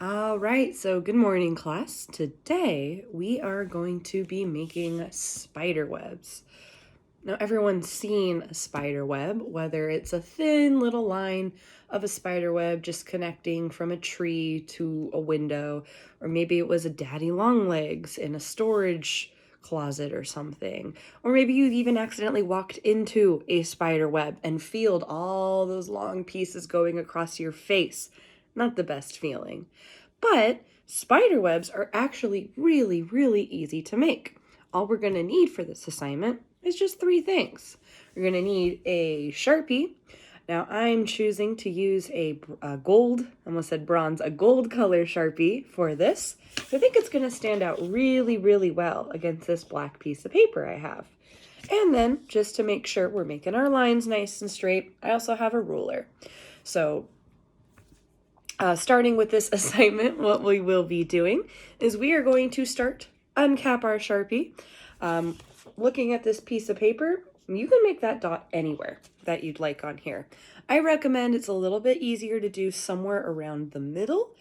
All right, so good morning, class. Today we are going to be making spider webs. Now, everyone's seen a spider web, whether it's a thin little line of a spider web just connecting from a tree to a window, or maybe it was a daddy long legs in a storage closet or something. Or maybe you even accidentally walked into a spider web and felt all those long pieces going across your face. Not the best feeling. But spider webs are actually really, really easy to make. All we're going to need for this assignment is just three things. We're going to need a Sharpie. Now I'm choosing to use a gold, I almost said bronze, a gold color Sharpie for this. So I think it's going to stand out really, really well against this black piece of paper I have. And then, just to make sure we're making our lines nice and straight, I also have a ruler. So starting with this assignment, what we will be doing is we are going to uncap our Sharpie. Looking at this piece of paper, you can make that dot anywhere that you'd like on here. I recommend it's a little bit easier to do somewhere around the middle,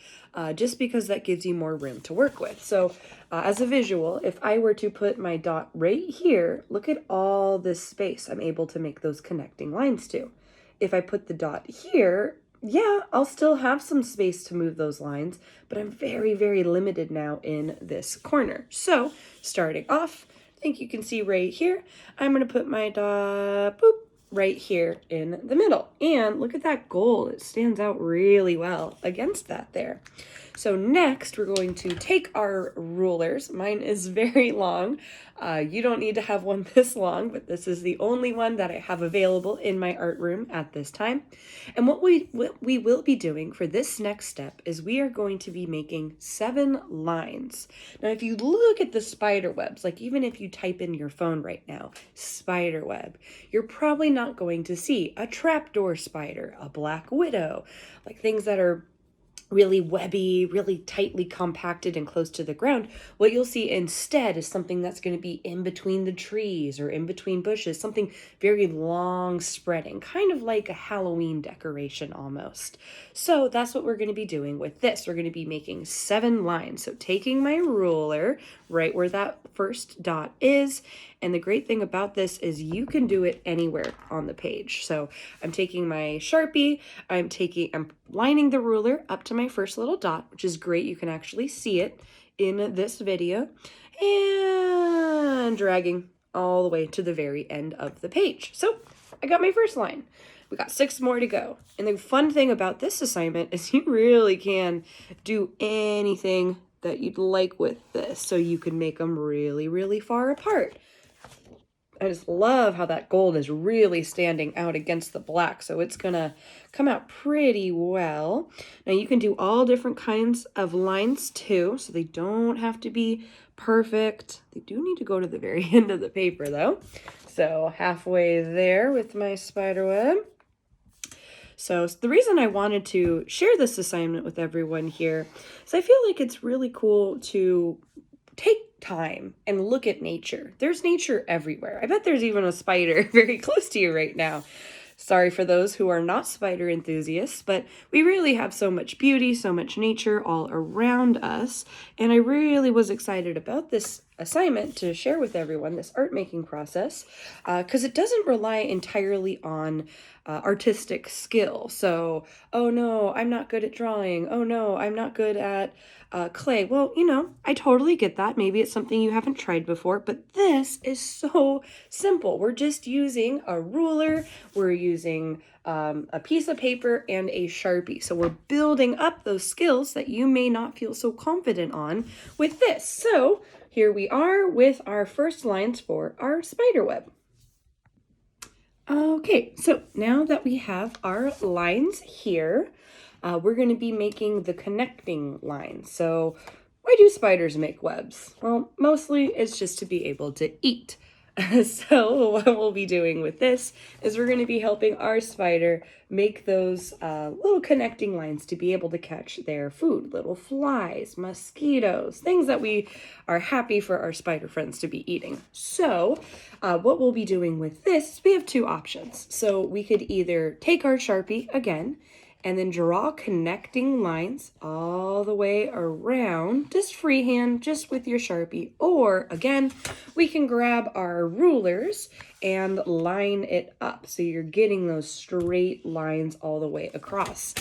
just because that gives you more room to work with. So as a visual, if I were to put my dot right here, look at all this space I'm able to make those connecting lines to. If I put the dot here, yeah, I'll still have some space to move those lines, but I'm very, very limited now in this corner. So starting off, I think you can see right here, I'm going to put my dot, boop, right here in the middle. And look at that gold. It stands out really well against that there. So next, we're going to take our rulers. Mine is very long. You don't need to have one this long, but this is the only one that I have available in my art room at this time. And what we will be doing for this next step is we are going to be making 7 lines. Now, if you look at the spider webs, like even if you type in your phone right now, spider web, you're probably not going to see a trapdoor spider, a black widow, like things that are really webby, really tightly compacted and close to the ground. What you'll see instead is something that's going to be in between the trees or in between bushes, something very long spreading, kind of like a Halloween decoration almost. So that's what we're going to be doing with this. We're going to be making 7 lines. So taking my ruler right where that first dot is, and the great thing about this is you can do it anywhere on the page. So I'm taking my Sharpie, I'm lining the ruler up to my first little dot, which is great. You can actually see it in this video, and dragging all the way to the very end of the page. So I got my first line. We got 6 more to go. And the fun thing about this assignment is you really can do anything that you'd like with this. So you can make them really, really far apart. I just love how that gold is really standing out against the black, so it's gonna come out pretty well. Now you can do all different kinds of lines too, so they don't have to be perfect. They do need to go to the very end of the paper though. So halfway there with my spider web. So the reason I wanted to share this assignment with everyone here is I feel like it's really cool to take time and look at nature. There's nature everywhere. I bet there's even a spider very close to you right now. Sorry for those who are not spider enthusiasts, but we really have so much beauty, so much nature all around us. And I really was excited about this assignment to share with everyone, this art making process, because it doesn't rely entirely on artistic skill. So, oh no, I'm not good at drawing. Oh no, I'm not good at clay. Well, I totally get that. Maybe it's something you haven't tried before, but this is so simple. We're just using a ruler. We're using a piece of paper and a Sharpie. So we're building up those skills that you may not feel so confident on with this. So here we are with our first lines for our spider web. Okay, so now that we have our lines here, we're going to be making the connecting lines. So why do spiders make webs? Well, mostly it's just to be able to eat. So what we'll be doing with this is we're going to be helping our spider make those little connecting lines to be able to catch their food, little flies, mosquitoes, things that we are happy for our spider friends to be eating. So what we'll be doing with this, we have 2 options. So we could either take our Sharpie again and then draw connecting lines all the way around, just freehand, just with your Sharpie. Or again, we can grab our rulers and line it up so you're getting those straight lines all the way across.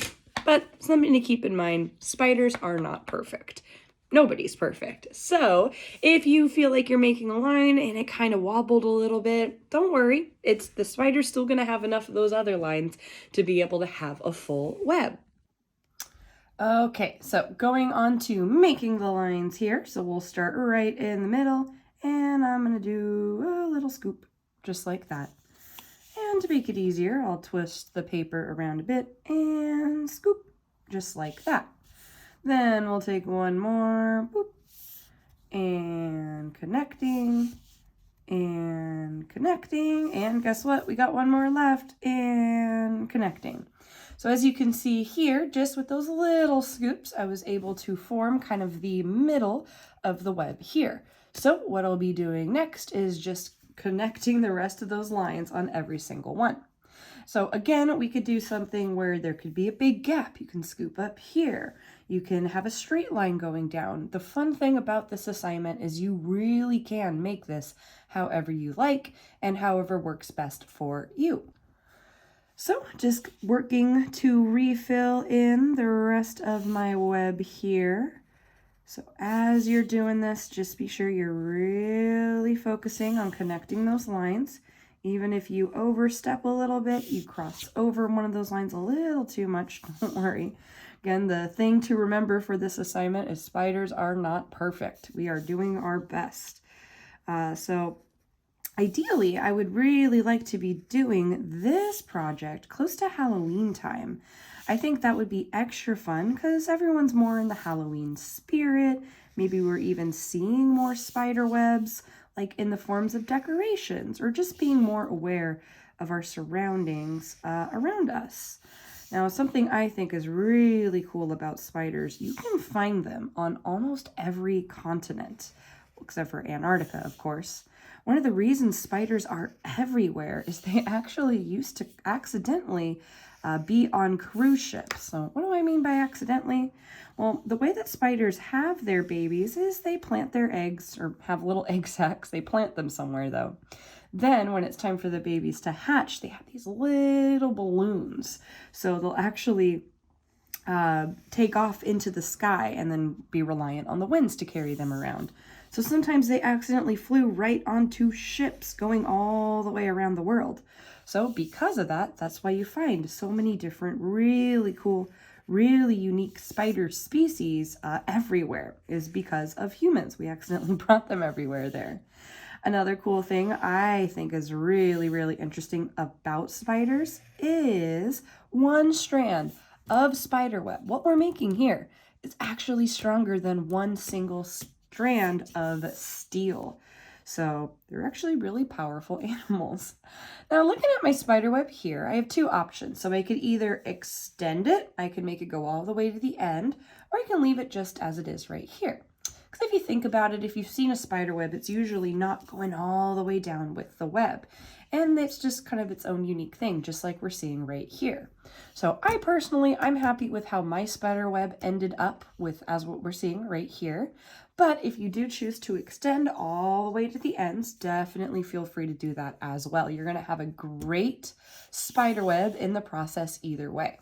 But something to keep in mind, spiders are not perfect. Nobody's perfect. So if you feel like you're making a line and it kind of wobbled a little bit, don't worry. The spider's still going to have enough of those other lines to be able to have a full web. Okay, so going on to making the lines here. So we'll start right in the middle, and I'm going to do a little scoop just like that. And to make it easier, I'll twist the paper around a bit and scoop just like that. Then we'll take one more, boop, and connecting, and guess what? We got one more left, and connecting. So as you can see here, just with those little scoops, I was able to form kind of the middle of the web here. So what I'll be doing next is just connecting the rest of those lines on every single one. So again, we could do something where there could be a big gap. You can scoop up here. You can have a straight line going down. The fun thing about this assignment is you really can make this however you like and however works best for you. So just working to refill in the rest of my web here. So as you're doing this, just be sure you're really focusing on connecting those lines. Even if you overstep a little bit, you cross over one of those lines a little too much, don't worry. Again, the thing to remember for this assignment is spiders are not perfect. We are doing our best. So ideally, I would really like to be doing this project close to Halloween time. I think that would be extra fun because everyone's more in the Halloween spirit. Maybe we're even seeing more spider webs, like in the forms of decorations, or just being more aware of our surroundings around us. Now, something I think is really cool about spiders, you can find them on almost every continent, except for Antarctica, of course. One of the reasons spiders are everywhere is they actually used to accidentally be on cruise ships. So what do I mean by accidentally? Well, the way that spiders have their babies is they plant their eggs, or have little egg sacs. They plant them somewhere though. Then when it's time for the babies to hatch, they have these little balloons. So they'll actually take off into the sky and then be reliant on the winds to carry them around. So sometimes they accidentally flew right onto ships going all the way around the world. So because of that, that's why you find so many different really cool, really unique spider species everywhere, is because of humans. We accidentally brought them everywhere there. Another cool thing I think is really, really interesting about spiders is one strand of spider web. What we're making here is actually stronger than one single strand of steel. So they're actually really powerful animals. Now looking at my spider web here, I have two options. So I could either extend it, I can make it go all the way to the end, or I can leave it just as it is right here. Because if you think about it, if you've seen a spider web, it's usually not going all the way down with the web. And it's just kind of its own unique thing, just like we're seeing right here. So I'm happy with how my spider web ended up with as what we're seeing right here. But if you do choose to extend all the way to the ends, definitely feel free to do that as well. You're going to have a great spider web in the process either way.